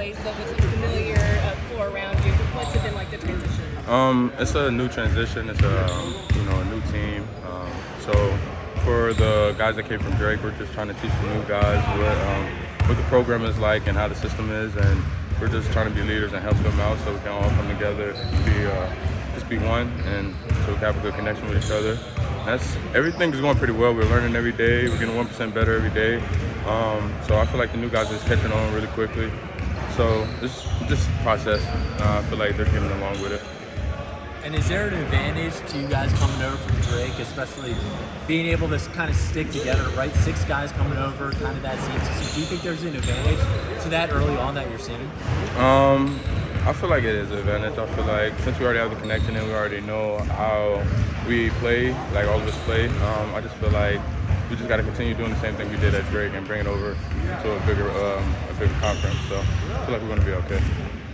place, but with a familiar core around you. What's it been like, the transition? It's a new transition. It's a new team. So for the guys that came from Drake, we're just trying to teach the new guys what the program is like and how the system is, and we're just trying to be leaders and help them out so we can all come together, just be one, and so we can have a good connection with each other. Everything is going pretty well. We're learning every day. We're getting 1% better every day. So I feel like the new guys are just catching on really quickly. So this process, I feel like they're getting along with it. And is there an advantage to you guys coming over from Drake, especially being able to kind of stick together, right? 6 guys coming over, kind of that same system. Do you think there's an advantage to that early on that you're seeing? I feel like it is an advantage. I feel like since we already have the connection and we already know how we play, like all of us play, I just feel like we just got to continue doing the same thing we did at Drake and bring it over to a bigger conference. So I feel like we're going to be okay.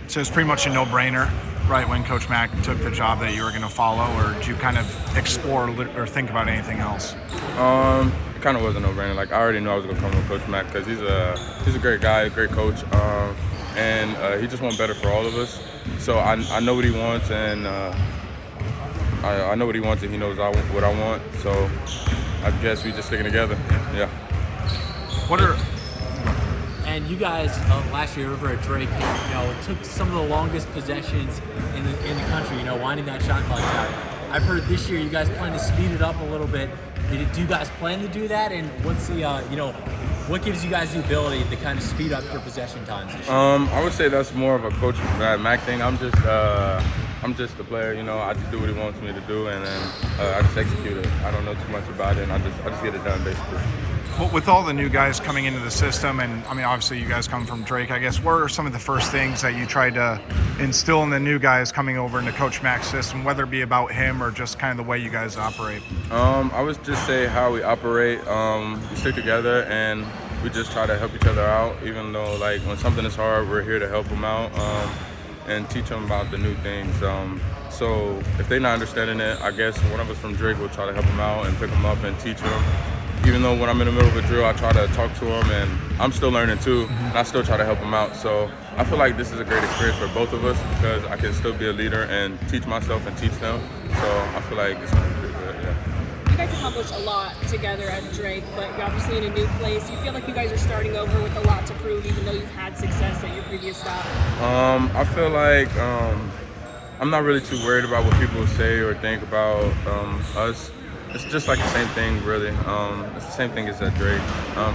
So it's pretty much a no-brainer, right, when Coach Mack took the job that you were going to follow, or did you kind of explore or think about anything else? It kind of was a no-brainer. Like, I already knew I was going to come with Coach Mack because he's a great guy, a great coach, and he just wants better for all of us. So I know what he wants, and I know what he wants, and he knows what I want. So I guess we just sticking together. Yeah. And you guys last year over at Drake, took some of the longest possessions in the country, winding that shot clock out. I've heard this year you guys plan to speed it up a little bit. Do you guys plan to do that? And what's the, what gives you guys the ability to kind of speed up your possession times this year? I would say that's more of a Coach Mack thing. I'm just a player, I just do what he wants me to do, and then I just execute it. I don't know too much about it, and I just get it done, basically. Well, with all the new guys coming into the system, and I mean, obviously you guys come from Drake, I guess, what are some of the first things that you tried to instill in the new guys coming over into Coach Mack's system, whether it be about him or just kind of the way you guys operate? I would just say how we operate. We stick together, and we just try to help each other out, even though, like, when something is hard, we're here to help them out and teach them about the new things. So if they're not understanding it, I guess one of us from Drake will try to help them out and pick them up and teach them. Even though when I'm in the middle of a drill, I try to talk to them, and I'm still learning too, and I still try to help them out. So I feel like this is a great experience for both of us because I can still be a leader and teach myself and teach them. So I feel like it's going to be pretty good, yeah. You guys accomplished a lot together at Drake, but you're obviously in a new place. You feel like you guys are starting over with a lot to prove, even though you've had success at your previous stop? I feel like I'm not really too worried about what people say or think about us. It's just like the same thing, really. It's the same thing as at Drake.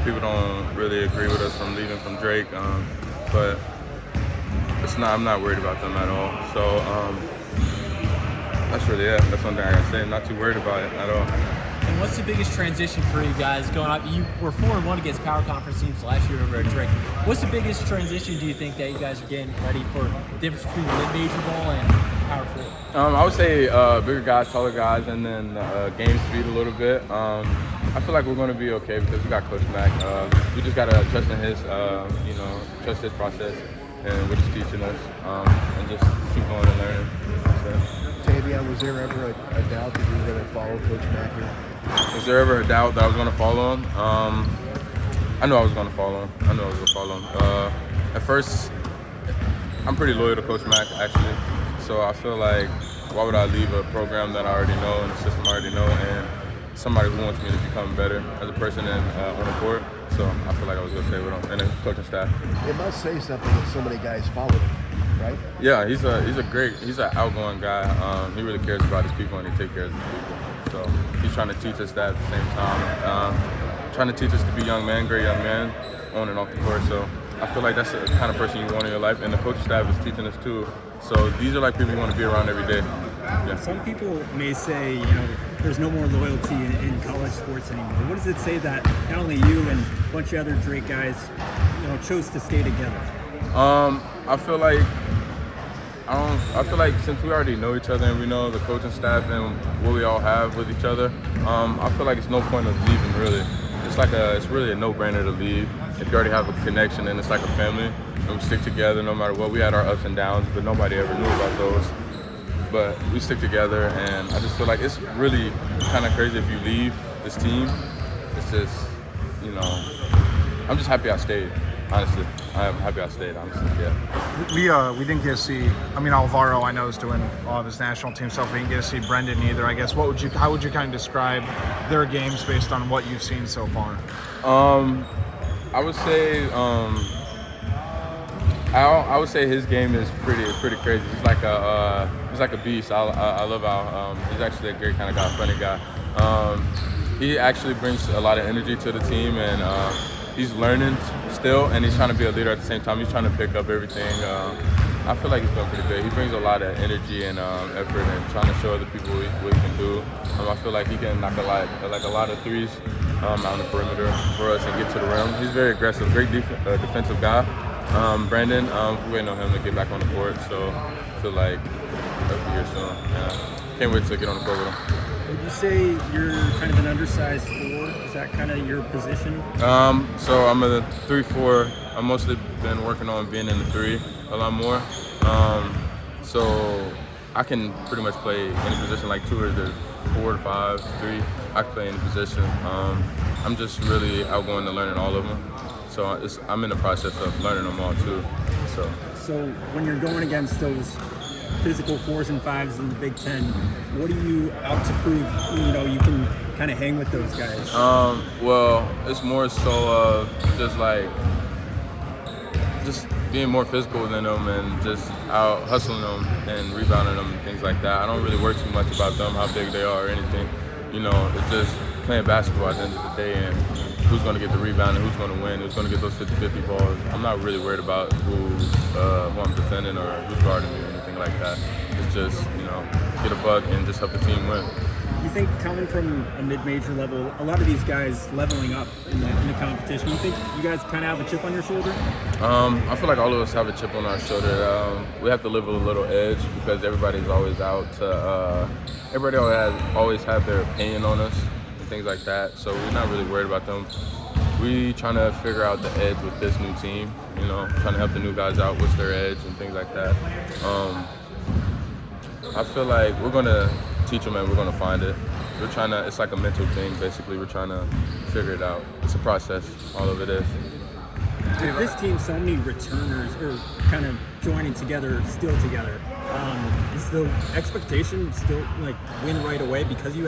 People don't really agree with us from leaving from Drake, but I'm not worried about them at all. So that's really it. That's one thing I gotta say. I'm not too worried about it at all. And what's the biggest transition for you guys going up? You were 4-1 against power conference teams last year over at Drake. What's the biggest transition do you think that you guys are getting ready for the difference between mid-major ball and power forward? I would say bigger guys, taller guys, and then game speed a little bit. I feel like we're going to be okay because we got Coach Mack. We just got to trust in his, trust his process and what he's teaching us, and just keep going and learning. Tavion, was there ever a doubt that you were going to follow Coach Mack here? Was there ever a doubt that I was going to follow him? I knew I was going to follow him. At first, I'm pretty loyal to Coach Mack, actually. So I feel like, why would I leave a program that I already know and a system I already know, and somebody who wants me to become better as a person and on the court? So I feel like I was going to stay with him and the coaching staff. It must say something that so many guys follow him, right? Yeah, he's an outgoing guy. He really cares about his people and he takes care of his people. So he's trying to teach us that at the same time. Trying to teach us to be young men, great young men, on and off the court. So I feel like that's the kind of person you want in your life, and the coaching staff is teaching us too. So these are like people you want to be around every day. Yeah. Some people may say, there's no more loyalty in college sports anymore. What does it say that not only you and a bunch of other Drake guys, chose to stay together? I feel like since we already know each other and we know the coaching staff and what we all have with each other, I feel like it's no point of leaving really. It's really a no-brainer to leave if you already have a connection, and it's like a family. And we stick together no matter what. We had our ups and downs, but nobody ever knew about those. But we stick together, and I just feel like it's really kind of crazy if you leave this team. It's just, I'm just happy I stayed. honestly, I'm happy I stayed. Honestly, yeah. We didn't get to see. I mean, Alvaro, I know, is doing all of his national team stuff. We didn't get to see Brendan either. I guess how would you kind of describe their games based on what you've seen so far? I would say I would say his game is pretty crazy. He's like a beast. I love how he's actually a great kind of guy, funny guy. He actually brings a lot of energy to the team, and he's learning still, and he's trying to be a leader at the same time. He's trying to pick up everything. I feel like he's doing pretty good. He brings a lot of energy and effort, and trying to show other people what he can do. I feel like he can knock a lot of threes out on the perimeter for us and get to the rim. He's very aggressive, great defensive guy. Brandon, we're waiting on him to get back on the court, so I feel like he'll be here soon. Yeah. Can't wait to get on the court with him. Would you say you're kind of an undersized 4? Is that kind of your position? So I'm a 3-4. I've mostly been working on being in the 3 a lot more. So I can pretty much play any position, like 2 or the 4 to 5, 3. I can play any position. I'm just really outgoing to learning all of them. So I'm in the process of learning them all too. So when you're going against those physical 4s and 5s in the Big Ten, what are you out to prove? You can kind of hang with those guys. Well, it's more so of just being more physical than them and just out hustling them and rebounding them and things like that. I don't really worry too much about them, how big they are or anything. It's just playing basketball at the end of the day and who's going to get the rebound and who's going to win, who's going to get those 50-50 balls. I'm not really worried about who I'm defending or who's guarding me or anything like that. It's just, get a buck and just help the team win. You think coming from a mid-major level, a lot of these guys leveling up in the competition, you think you guys kind of have a chip on your shoulder? I feel like all of us have a chip on our shoulder. We have to live with a little edge because everybody's always out to everybody always have their opinion on us and things like that. So we're not really worried about them. We trying to figure out the edge with this new team, trying to help the new guys out, what's their edge and things like that. I feel like we're going to teach them and we're going to find it. It's like a mental thing, basically. We're trying to figure it out. It's a process, all of it is. With this team, so many returners are kind of joining together, still together. Is the expectation still win right away because you